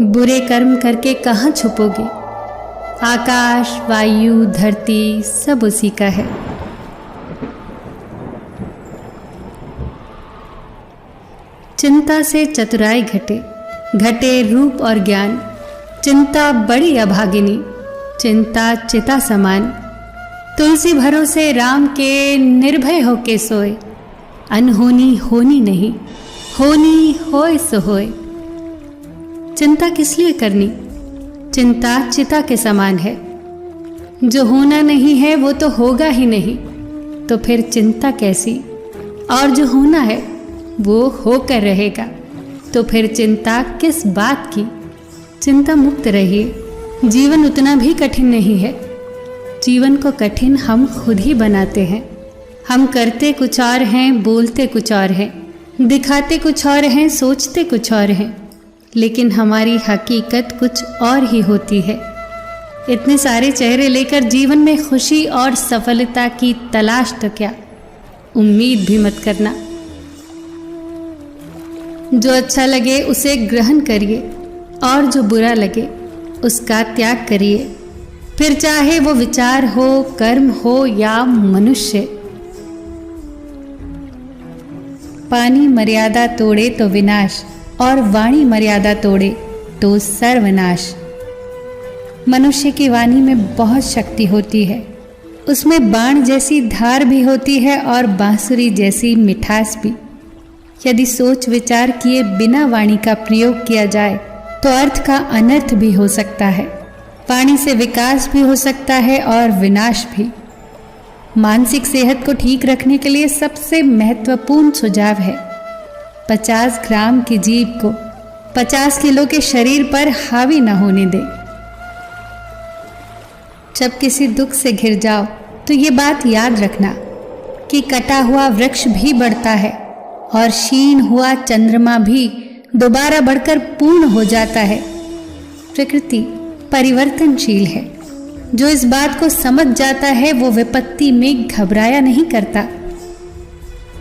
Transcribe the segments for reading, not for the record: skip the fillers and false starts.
बुरे कर्म करके कहाँ छुपोगे? आकाश, वायु, धरती सब उसी का है। चिंता से चतुराई घटे, घटे रूप और ज्ञान। चिंता बड़ी अभागिनी, चिंता चिता समान। तुलसी भरोसे राम के निर्भय होके सोए। अनहोनी होनी नहीं, होनी होए सो होए। चिंता किस लिए करनी? चिंता चिता के समान है। जो होना नहीं है वो तो होगा ही नहीं, तो फिर चिंता कैसी? और जो होना है वो होकर रहेगा, तो फिर चिंता किस बात की? चिंता मुक्त रहिए। जीवन उतना भी कठिन नहीं है। जीवन को कठिन हम खुद ही बनाते हैं। हम करते कुछ और हैं, बोलते कुछ और हैं, दिखाते कुछ और हैं, सोचते कुछ और हैं, लेकिन हमारी हकीकत कुछ और ही होती है। इतने सारे चेहरे लेकर जीवन में खुशी और सफलता की तलाश तो क्या, उम्मीद भी मत करना। जो अच्छा लगे उसे ग्रहण करिए और जो बुरा लगे उसका त्याग करिए। फिर चाहे वो विचार हो, कर्म हो या मनुष्य। पानी मर्यादा तोड़े तो विनाश, और वाणी मर्यादा तोड़े तो सर्वनाश। मनुष्य की वाणी में बहुत शक्ति होती है। उसमें बाण जैसी धार भी होती है और बांसुरी जैसी मिठास भी। यदि सोच विचार किए बिना वाणी का प्रयोग किया जाए तो अर्थ का अनर्थ भी हो सकता है। वाणी से विकास भी हो सकता है और विनाश भी। मानसिक सेहत को ठीक रखने के लिए सबसे महत्वपूर्ण सुझाव है 50 ग्राम की जीभ को 50 किलो के शरीर पर हावी न होने दे। जब किसी दुख से घिर जाओ तो ये बात याद रखना कि कटा हुआ वृक्ष भी बढ़ता है और क्षीण हुआ चंद्रमा भी दोबारा बढ़कर पूर्ण हो जाता है। प्रकृति परिवर्तनशील है। जो इस बात को समझ जाता है वो विपत्ति में घबराया नहीं करता।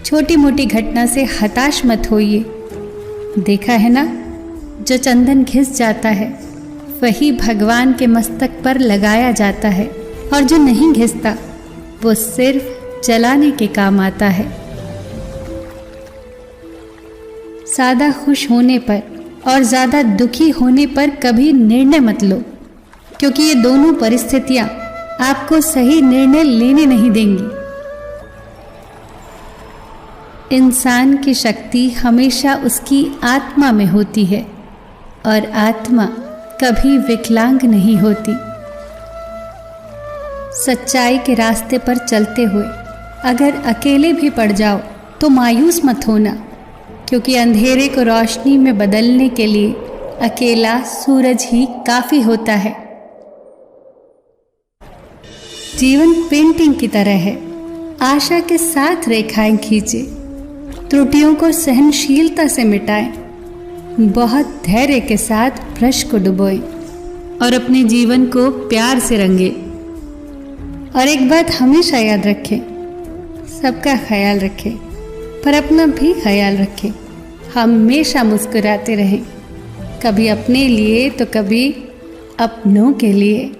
छोटी मोटी घटना से हताश मत होइए। देखा है ना, जो चंदन घिस जाता है वही भगवान के मस्तक पर लगाया जाता है, और जो नहीं घिसता वो सिर्फ जलाने के काम आता है। ज़्यादा खुश होने पर और ज़्यादा दुखी होने पर कभी निर्णय मत लो, क्योंकि ये दोनों परिस्थितियां आपको सही निर्णय लेने नहीं देंगी। इंसान की शक्ति हमेशा उसकी आत्मा में होती है, और आत्मा कभी विकलांग नहीं होती। सच्चाई के रास्ते पर चलते हुए अगर अकेले भी पड़ जाओ तो मायूस मत होना, क्योंकि अंधेरे को रोशनी में बदलने के लिए अकेला सूरज ही काफ़ी होता है। जीवन पेंटिंग की तरह है। आशा के साथ रेखाएं खींचे, त्रुटियों को सहनशीलता से मिटाएं, बहुत धैर्य के साथ ब्रश को डुबोएं और अपने जीवन को प्यार से रंगे। और एक बात हमेशा याद रखें, सबका ख्याल रखें पर अपना भी ख्याल रखें। हमेशा मुस्कुराते रहें, कभी अपने लिए तो कभी अपनों के लिए।